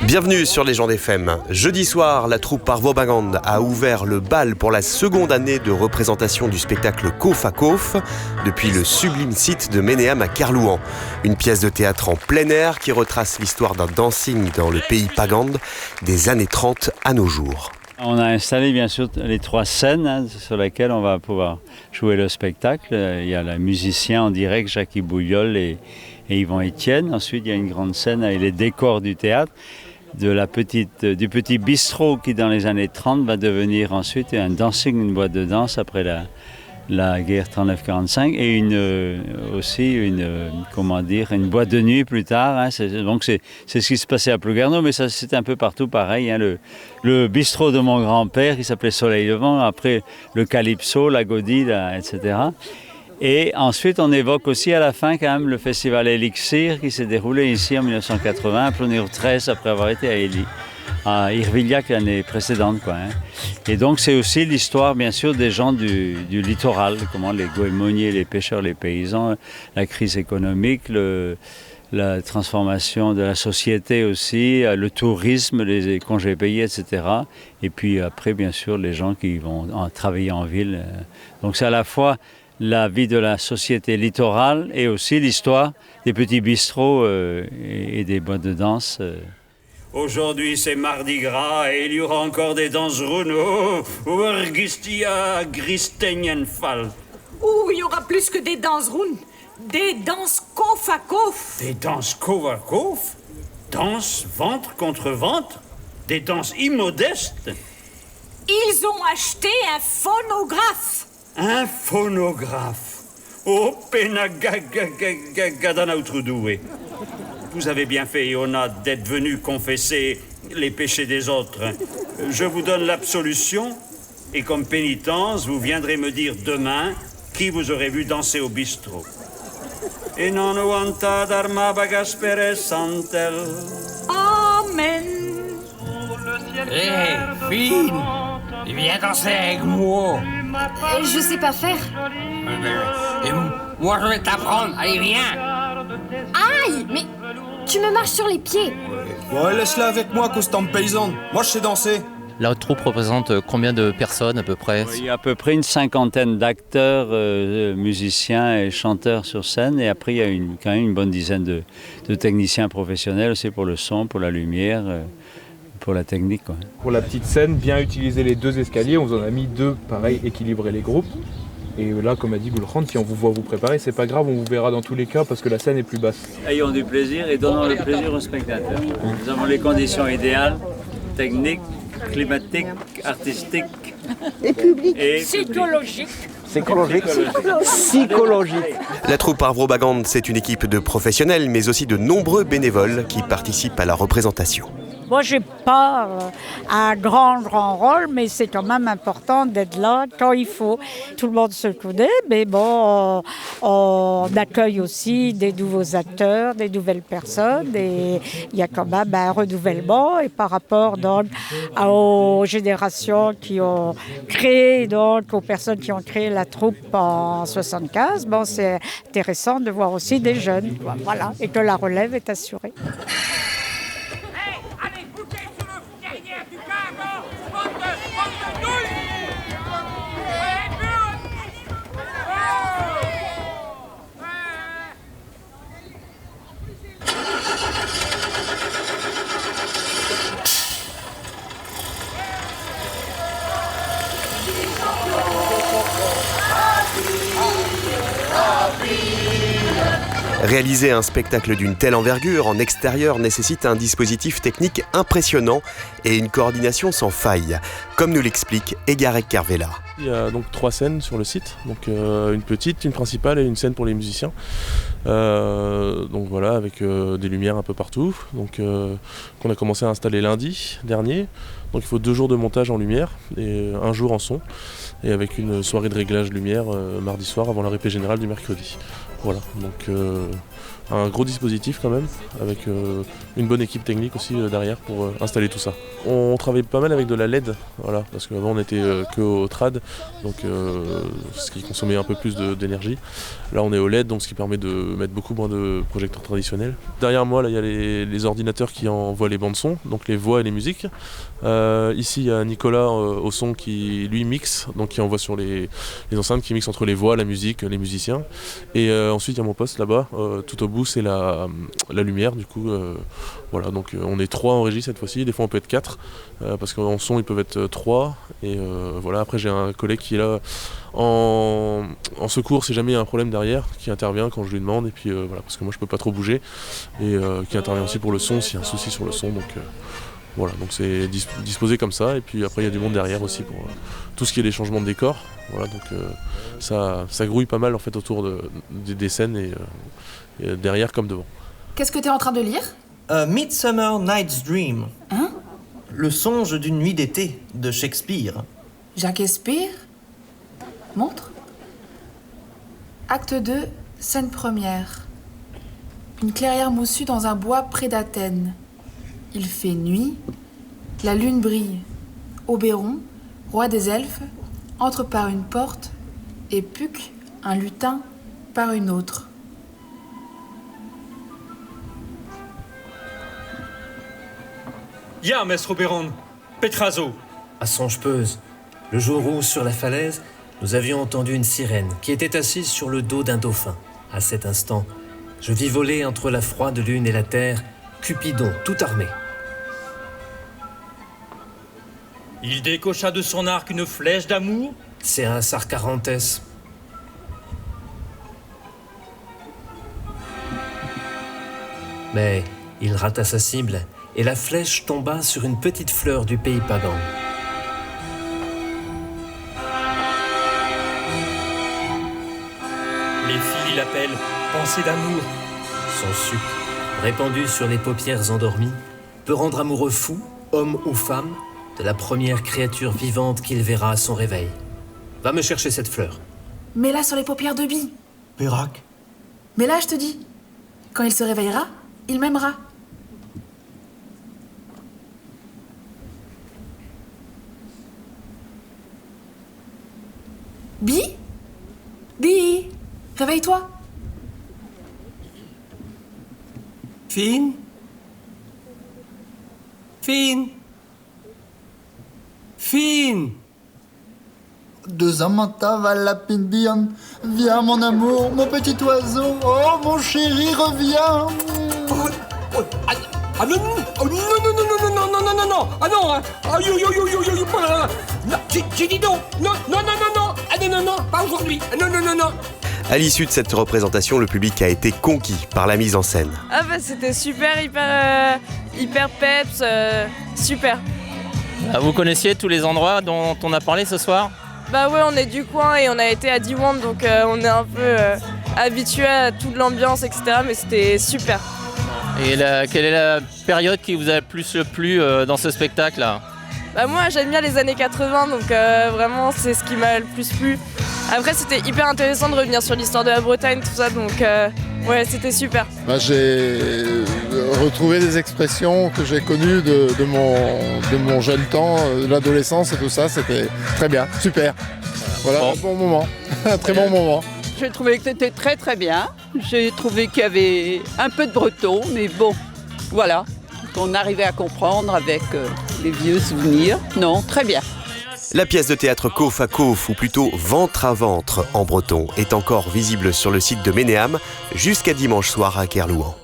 Bienvenue sur Légende FM. Jeudi soir, la troupe Parvobagand a ouvert le bal pour la seconde année de représentation du spectacle Kof à Kof depuis le sublime site de Ménéam à Kerlouan. Une pièce de théâtre en plein air qui retrace l'histoire d'un dancing dans le pays Pagand des années 30 à nos jours. On a installé bien sûr les 3 scènes sur lesquelles on va pouvoir jouer le spectacle. Il y a le musicien en direct, Jackie Bouillol et Yvan Etienne. Ensuite, il y a une grande scène avec les décors du théâtre, du petit bistrot qui, dans les années 30, va devenir ensuite un dancing, une boîte de danse après la guerre 39-45 et aussi une boîte de nuit plus tard. Donc c'est ce qui se passait à Plouguerneau, mais ça c'était un peu partout pareil. Le bistrot de mon grand-père qui s'appelait Soleil Levant, après le Calypso, la Gaudie, etc. Et ensuite, on évoque aussi à la fin quand même le festival Elixir qui s'est déroulé ici en 1980, à Plonéo-13, après avoir été à Irviliac l'année précédente. Et donc, c'est aussi l'histoire, bien sûr, des gens du littoral, comment les goémoniers, les pêcheurs, les paysans, la crise économique, la transformation de la société aussi, le tourisme, les congés payés, etc. Et puis après, bien sûr, les gens qui vont travailler en ville. Donc, c'est à la fois la vie de la société littorale et aussi l'histoire des petits bistrots et des boîtes de danse. Aujourd'hui, c'est Mardi Gras et il y aura encore des danses Runo, Urgistia, Gristenjenfall. Ouh, il y aura plus que des danses Run, des danses Kof à Kof. Des danses Kof à Kof? Danses ventre contre ventre? Des danses immodestes? Ils ont acheté un phonographe. Un phonographe. Oh, Penagagagagadanautrodoué. Vous avez bien fait, Iona, d'être venu confesser les péchés des autres. Je vous donne l'absolution et comme pénitence, vous viendrez me dire demain qui vous aurez vu danser au bistrot. Et non ouanta dharma bagasperes santel. Amen. Hé, fille, viens danser avec moi. Je sais pas faire. Et moi, je vais t'apprendre. Allez, viens. Aïe, mais tu me marches sur les pieds. Ouais, laisse-la avec moi, Constant Paysan. Moi, je sais danser. La troupe représente combien de personnes à peu près? Il y a à peu près une 50aine d'acteurs, musiciens et chanteurs sur scène. Et après, il y a quand même une bonne dizaine de techniciens professionnels aussi pour le son, pour la lumière, pour la technique. Pour la petite scène, bien utiliser les 2 escaliers. On vous en a mis 2, pareil, équilibrer les groupes. Et là, comme a dit Goulrand, si on vous voit vous préparer, c'est pas grave, on vous verra dans tous les cas parce que la scène est plus basse. Ayons du plaisir et donnons le plaisir aux spectateurs. Nous avons les conditions idéales, techniques, climatiques, artistiques Et publiques. Et psychologiques. Psychologique. La troupe Parvobagand, c'est une équipe de professionnels, mais aussi de nombreux bénévoles qui participent à la représentation. Moi, j'ai pas un grand rôle, mais c'est quand même important d'être là quand il faut. Tout le monde se connaît, mais bon, on accueille aussi des nouveaux acteurs, des nouvelles personnes, et il y a quand même un renouvellement. Et par rapport donc aux générations qui ont créé, donc aux personnes qui ont créé la troupe en 75, bon, c'est intéressant de voir aussi des jeunes, voilà, et que la relève est assurée. Réaliser un spectacle d'une telle envergure en extérieur nécessite un dispositif technique impressionnant et une coordination sans faille, comme nous l'explique Egarek Carvela. Il y a donc 3 scènes sur le site, donc une petite, une principale et une scène pour les musiciens. Donc voilà, avec des lumières un peu partout, donc qu'on a commencé à installer lundi dernier. Donc il faut 2 jours de montage en lumière et 1 jour en son, et avec une soirée de réglage lumière mardi soir avant la répé générale du mercredi. Voilà, donc un gros dispositif quand même, avec une bonne équipe technique aussi derrière pour installer tout ça. On travaille pas mal avec de la LED, voilà, parce qu'avant on était que au trad, donc ce qui consommait un peu plus d'énergie. Là on est au LED, donc ce qui permet de mettre beaucoup moins de projecteurs traditionnels. Derrière moi là il y a les ordinateurs qui envoient les bandes son, donc les voix et les musiques. Ici il y a Nicolas au son qui lui mixe, donc qui envoie sur les enceintes, qui mixe entre les voix, la musique, les musiciens. Et ensuite il y a mon poste là-bas, tout au bout c'est la lumière du coup. Voilà, donc on est 3 en régie cette fois-ci, des fois on peut être 4, parce qu'en son ils peuvent être 3. Et voilà, après j'ai un collègue qui est là en secours si jamais il y a un problème derrière, qui intervient quand je lui demande, et puis voilà, parce que moi je peux pas trop bouger, et qui intervient aussi pour le son s'il y a un souci sur le son. Donc voilà, donc c'est disposé comme ça, et puis après il y a du monde derrière aussi pour tout ce qui est les changements de décor. Voilà, donc ça grouille pas mal en fait autour des scènes, et derrière comme devant. Qu'est-ce que tu es en train de lire ? Midsummer Night's Dream. Hein ? Le songe d'une nuit d'été de Shakespeare. Shakespeare ? Montre. Acte 2, scène première. Une clairière moussue dans un bois près d'Athènes. Il fait nuit, la lune brille. Obéron, roi des elfes, entre par une porte et Puck, un lutin, par une autre. Ja, maître Oberon, Petrazo. À Songe-Peuse, le jour où, sur la falaise, nous avions entendu une sirène qui était assise sur le dos d'un dauphin. À cet instant, je vis voler entre la froide lune et la terre Cupidon, tout armé. Il décocha de son arc une flèche d'amour. C'est un Sarcarantès. Mais il rata sa cible et la flèche tomba sur une petite fleur du pays pagan. Les filles l'appellent pensée d'amour. Son suc, répandu sur les paupières endormies, peut rendre amoureux fou, homme ou femme, de la première créature vivante qu'il verra à son réveil. Va me chercher cette fleur. Mets-la sur les paupières de Bi. Pérac. Mets-la, je te dis. Quand il se réveillera, il m'aimera. Bi ? Bi ? Réveille-toi. Fine. Fine. Fine. Deux amanta va la pindian. Viens mon amour, mon petit oiseau. Oh mon chéri, reviens. Ah non, oh, non, non, non, non, non, non, non, non, non, ah non, hein. Ah, yo, yo, yo, yo, yo, yo, non, j'ai dit non, non, non, non, non, non, ah non, non, non, pas aujourd'hui, non, non, non, non. À l'issue de cette représentation, le public a été conquis par la mise en scène. Ah bah c'était super, hyper peps, super. Vous connaissiez tous les endroits dont on a parlé ce soir ? Bah ouais, on est du coin et on a été à Diwan, donc on est un peu habitué à toute l'ambiance, etc. Mais c'était super. Et quelle est la période qui vous a le plus plu dans ce spectacle-là ? Bah moi j'aime bien les années 80, donc vraiment c'est ce qui m'a le plus plu. Après c'était hyper intéressant de revenir sur l'histoire de la Bretagne, tout ça, donc ouais c'était super. Bah, j'ai retrouvé des expressions que j'ai connues de mon jeune temps, de l'adolescence et tout ça, c'était très bien, super. Voilà, bon. Un bon moment, un très bon moment. J'ai trouvé que c'était très très bien. J'ai trouvé qu'il y avait un peu de breton, mais bon, voilà, qu'on arrivait à comprendre avec les vieux souvenirs. Non, très bien. La pièce de théâtre Coff à Coff, ou plutôt Ventre à ventre en breton, est encore visible sur le site de Ménéam jusqu'à dimanche soir à Kerlouan.